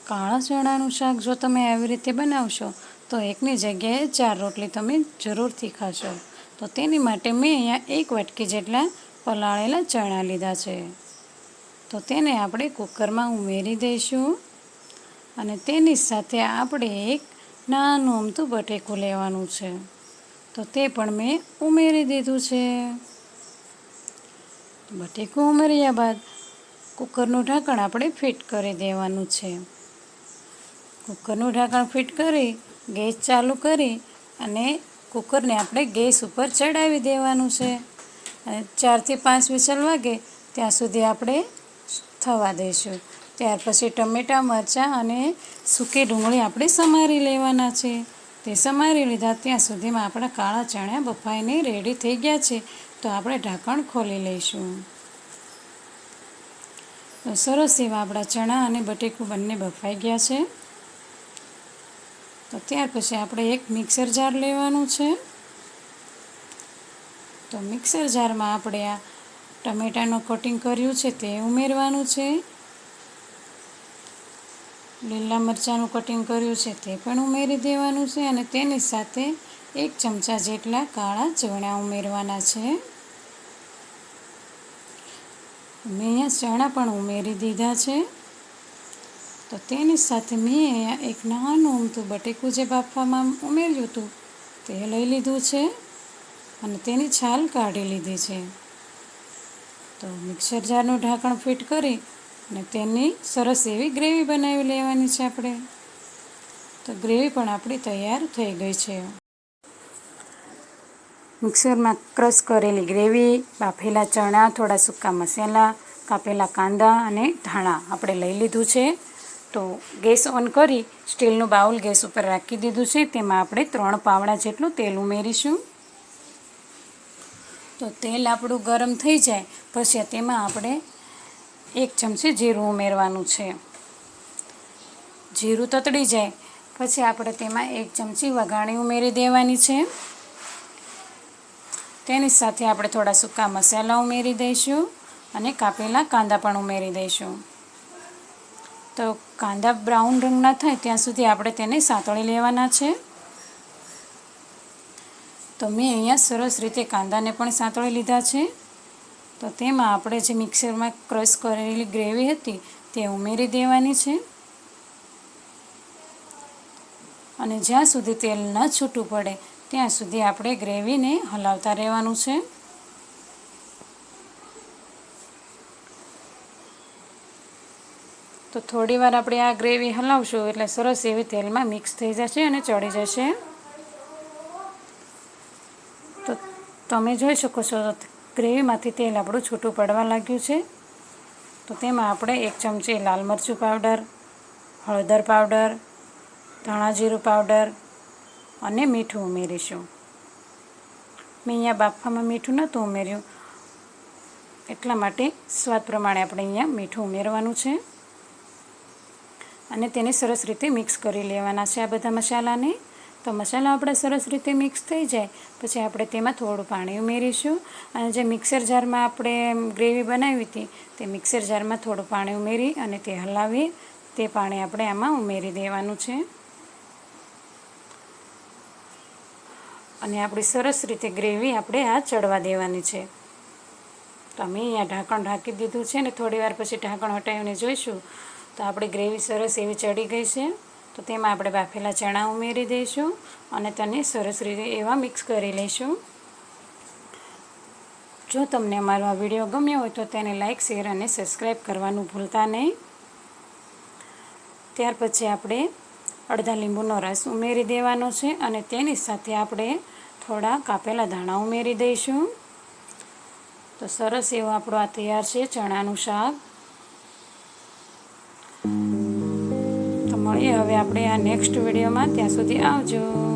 કાળા ચણાનું શાક જો તમે આવી રીતે બનાવશો તો એકની જગ્યાએ 4 રોટલી તમે જરૂરથી ખાશો. તો તેની માટે મેં અહીંયા 1 વાટકી જેટલા પલાળેલા ચણા લીધા છે. તો તેને આપણે કુકરમાં ઉમેરી દઈશું અને તેની સાથે આપણે એક નાનું અમથું બટેકું લેવાનું છે. તો તે પણ મેં ઉમેરી દીધું છે. બટેકું ઉમેર્યા બાદ કુકરનું ઢાંકણ આપણે ફિટ કરી દેવાનું છે. કુકરનું ઢાંકણ ફિટ કરી ગેસ ચાલુ કરી અને કુકરને આપણે ગેસ ઉપર ચડાવી દેવાનું છે. અને 4 થી 5 વિસલ વાગે ત્યાં સુધી આપણે થવા દઈશું. ત્યાર પછી ટમેટાં, મરચાં અને સૂકી ડુંગળી આપણે સમારી લેવાના છે. તે સમારી લીધા ત્યાં સુધીમાં આપણા કાળા ચણા બફાઈને રેડી થઈ ગયા છે. તો આપણે ઢાંકણ ખોલી લઈશું. તો સરસ એવા આપણા ચણા અને બટેકું બંને બફાઈ ગયા છે. તો ત્યાર પછી આપણે એક મિક્સર જાર લેવાનું છે. તો મિક્સર જારમાં આપણે આ ટમેટાનું કટિંગ કર્યું છે તે ઉમેરવાનું છે. લીલા મરચાંનું કટિંગ કર્યું છે તે પણ ઉમેરી દેવાનું છે અને તેની સાથે 1 ચમચા જેટલા કાળા ચણા ઉમેરવાના છે. મેં અહીંયા ચણા પણ ઉમેરી દીધા છે. તો તેની સાથે મેં અહીંયા એક નાનું અમથું બટેકું જે બાફવામાં ઉમેર્યું હતું તે લઈ લીધું છે અને તેની છાલ કાઢી લીધી છે. તો મિક્સર જારનું ઢાંકણ ફિટ કરી અને તેની સરસ એવી ગ્રેવી બનાવી લેવાની છે આપણે. તો ગ્રેવી પણ આપણી તૈયાર થઈ ગઈ છે. મિક્સરમાં ક્રશ કરેલી ગ્રેવી, બાફેલા ચણા, થોડા સૂકા મસાલા, કાપેલા કાંદા અને ધાણા આપણે લઈ લીધું છે. તો ગેસ ઓન કરી સ્ટીલનું બાઉલ ગેસ ઉપર રાખી દીધું છે. તેમાં આપણે 3 પાવડા જેટલું તેલ ઉમેરીશું. તો તેલ આપણું ગરમ થઈ જાય પછી તેમાં આપણે 1 ચમચી જીરું ઉમેરવાનું છે. જીરું તતડી જાય પછી આપણે તેમાં 1 ચમચી વઘાણી ઉમેરી દેવાની છે. તેની સાથે આપણે થોડા સૂકા મસાલા ઉમેરી દઈશું અને કાપેલા કાંદા પણ ઉમેરી દઈશું. તો કાંદા બ્રાઉન રંગના થાય ત્યાં સુધી આપણે તેને સાંતળી લેવાના છે. તો મેં અહીંયા સરસ રીતે કાંદાને પણ સાંતળી લીધા છે. તો તેમાં આપણે જે મિક્સરમાં ક્રશ કરેલી ગ્રેવી હતી તે ઉમેરી દેવાની છે અને જ્યાં સુધી તેલ ન છૂટું પડે ત્યાં સુધી આપણે ગ્રેવીને હલાવતા રહેવાનું છે. તો થોડીવાર આપણે આ ગ્રેવી હલાવશું એટલે સરસ એવી તેલમાં મિક્સ થઈ જશે અને ચડી જશે. તો તમે જોઈ શકો છો ગ્રેવીમાંથી તેલ આપણું છૂટું પડવા લાગ્યું છે. તો તેમાં આપણે 1 ચમચી લાલ મરચું પાવડર, હળદર પાવડર, ધાણા જીરું પાવડર અને મીઠું ઉમેરીશું. મેં અહીંયા બાફવામાં મીઠું નહોતું ઉમેર્યું એટલા માટે સ્વાદ પ્રમાણે આપણે અહીંયા મીઠું ઉમેરવાનું છે અને તેને સરસ રીતે મિક્સ કરી લેવાના છે આ બધા મસાલાને. તો મસાલા આપણે સરસ રીતે મિક્સ થઈ જાય પછી આપણે તેમાં થોડું પાણી ઉમેરીશું અને જે મિક્સર જારમાં આપણે ગ્રેવી બનાવી હતી તે મિક્સર જારમાં થોડું પાણી ઉમેરી અને તે હલાવી તે પાણી આપણે આમાં ઉમેરી દેવાનું છે અને આપણી સરસ રીતે ગ્રેવી આપણે આ ચડવા દેવાની છે. તો અમે અહીંયા ઢાંકણ ઢાંકી દીધું છે અને થોડીવાર પછી ઢાંકણ હટાવીને જોઈશું તો આપણી ગ્રેવી સરસ એવી ચડી ગઈ છે. તો તેમાં આપણે બાફેલા ચણા ઉમેરી દઈશું અને તેને સરસ રીતે એવા મિક્સ કરી લઈશું. જો તમને અમારો આ વિડીયો ગમ્યો હોય તો તેને લાઇક, શેર અને સબસ્ક્રાઈબ કરવાનું ભૂલતા નહીં. ત્યાર પછી આપણે અડધા લીંબુનો રસ ઉમેરી દેવાનો છે અને તેની સાથે આપણે થોડા કાપેલા ધાણા ઉમેરી દઈશું. તો સરસ એવું આપણું આ તૈયાર છે ચણાનું શાક. તો મળીએ હવે આપણે આ નેક્સ્ટ વિડીયોમાં. ત્યાં સુધી આવજો.